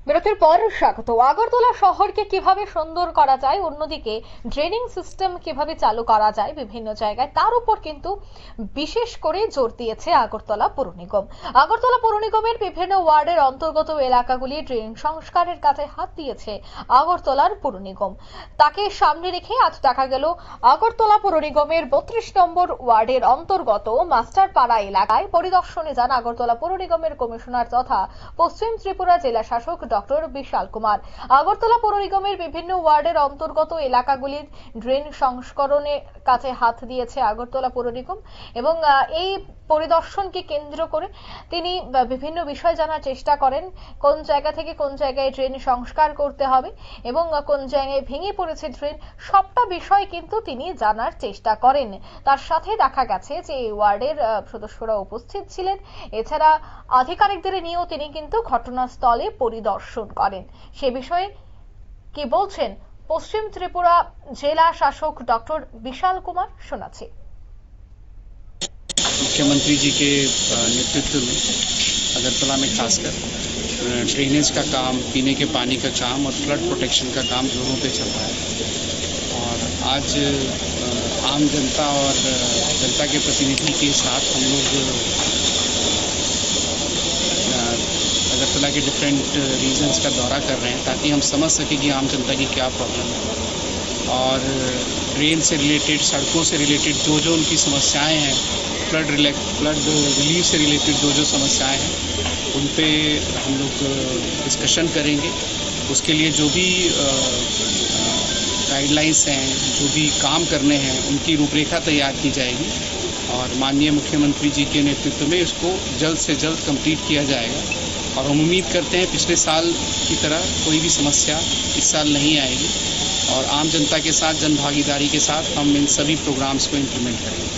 বিরতির পর স্বাগত। আগরতলা শহরকে কিভাবে সুন্দর করা যায়, অন্যদিকে ড্রেনিং সিস্টেম কিভাবে চালু করা যায় বিভিন্ন জায়গায়, তার উপর কিন্তু বিশেষ করে জোর দিয়েছে আগরতলা পৌর নিগম। আগরতলা পৌর নিগমের বিভিন্ন ওয়ার্ডের অন্তর্গত এলাকাগুলি ড্রেনিং সংস্কারের কাজে হাত দিয়েছে আগরতলার পৌর নিগম। তাকে সামনে রেখে আজ দেখা গেল আগরতলা পৌর নিগমের 32 নম্বর ওয়ার্ডের অন্তর্গত মাস্টারপাড়া এলাকায় পরিদর্শনে যান আগরতলা পৌর নিগমের কমিশনার তথা পশ্চিম ত্রিপুরা জেলা শাসক ডক্টর বিশাল কুমার। আগরতলা পৌর নিগমের বিভিন্ন ওয়ার্ডের অন্তর্গত এলাকাগুলির ড্রেন সংস্করণের কাছে হাত দিয়েছে আগরতলা পৌর নিগম এবং এই পরিদর্শনকে কেন্দ্র করে তিনি বিভিন্ন বিষয় জানার চেষ্টা করেন। কোন জায়গা থেকে কোন জায়গায় ড্রেন সংস্কার করতে হবে এবং কোন জায়গায় ভেঙে পড়েছে ড্রেন, সবটা বিষয় কিন্তু তিনি জানার চেষ্টা করেন। তার সাথে দেখা গেছে যে এই ওয়ার্ডের সদস্যরা উপস্থিত ছিলেন। এছাড়া আধিকারিকদের নিয়েও তিনি কিন্তু ঘটনাস্থলে পরিদর্শন করেন। সে বিষয়ে কি বলছেন পশ্চিম ত্রিপুরা জেলা শাসক ডক্টর বিশাল কুমার, শোনাচ্ছি। मुख्यमंत्री जी के नेतृत्व में अगरतला में खासकर ड्रेनेज का काम, पीने के पानी का काम और फ्लड प्रोटेक्शन का काम जोरों पे चल रहा है। और आज आम जनता और जनता के प्रतिनिधि के साथ हम लोग अगरतला के डिफरेंट रीजन्स का दौरा कर रहे हैं ताकि हम समझ सकें कि आम जनता की क्या प्रॉब्लम है और ड्रेन से रिलेटेड, सड़कों से रिलेटेड जो उनकी समस्याएं हैं, फ्लड रिलीफ से रिलेटेड जो समस्याएं हैं उन पे हम लोग डिस्कशन करेंगे। उसके लिए जो भी गाइडलाइंस हैं, जो भी काम करने हैं, उनकी रूपरेखा तैयार की जाएगी और माननीय मुख्यमंत्री जी के नेतृत्व में इसको जल्द से जल्द कंप्लीट किया जाएगा। और हम उम्मीद करते हैं पिछले साल की तरह कोई भी समस्या इस साल नहीं आएगी और आम जनता के साथ, जन भागीदारी के साथ हम इन सभी प्रोग्राम्स को इम्प्लीमेंट करेंगे।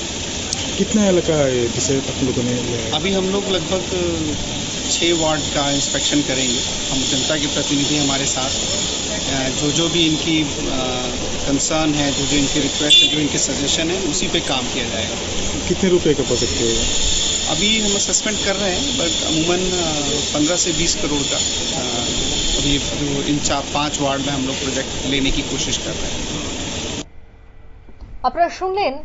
कितना इलाका है जिसे आप लोगों ने? अभी हम लोग लगभग 6 वार्ड का इंस्पेक्शन करेंगे। हम जनता के प्रतिनिधि हमारे साथ जो भी इनकी कंसर्न है, जो इनकी रिक्वेस्ट है, जो इनके सजेशन है, उसी पे काम किया जाएगा। कितने रुपए का प्रोजेक्ट है? अभी हम असेसमेंट कर रहे हैं, बट अमूमन 15 से 20 करोड़ का अभी जो इन 5 वार्ड में हम लोग प्रोजेक्ट लेने की कोशिश कर रहे हैं। আপনারা শুনলেন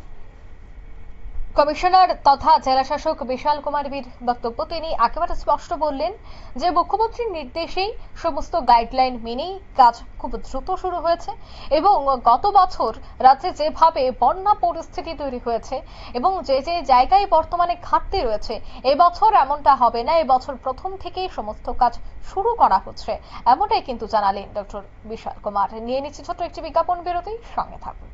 কমিশনার তথা জেলা শাসক বিশাল কুমারের বক্তব্য। তিনি একেবারে স্পষ্ট বললেন যে মুখ্যমন্ত্রীর নির্দেশেই সমস্ত গাইডলাইন মেনেই কাজ খুব দ্রুত শুরু হয়েছে এবং গত বছর রাজ্যে যেভাবে বন্যা পরিস্থিতি তৈরি হয়েছে এবং যে জায়গায় বর্তমানে ঘাটতি রয়েছে, এবছর এমনটা হবে না। এবছর প্রথম থেকেই সমস্ত কাজ শুরু করা হচ্ছে, এমনটাই কিন্তু জানালেন ডক্টর বিশাল কুমার। নিয়ে নিচ্ছি ছোট্ট একটি বিজ্ঞাপন বিরতি, সঙ্গে থাকুন।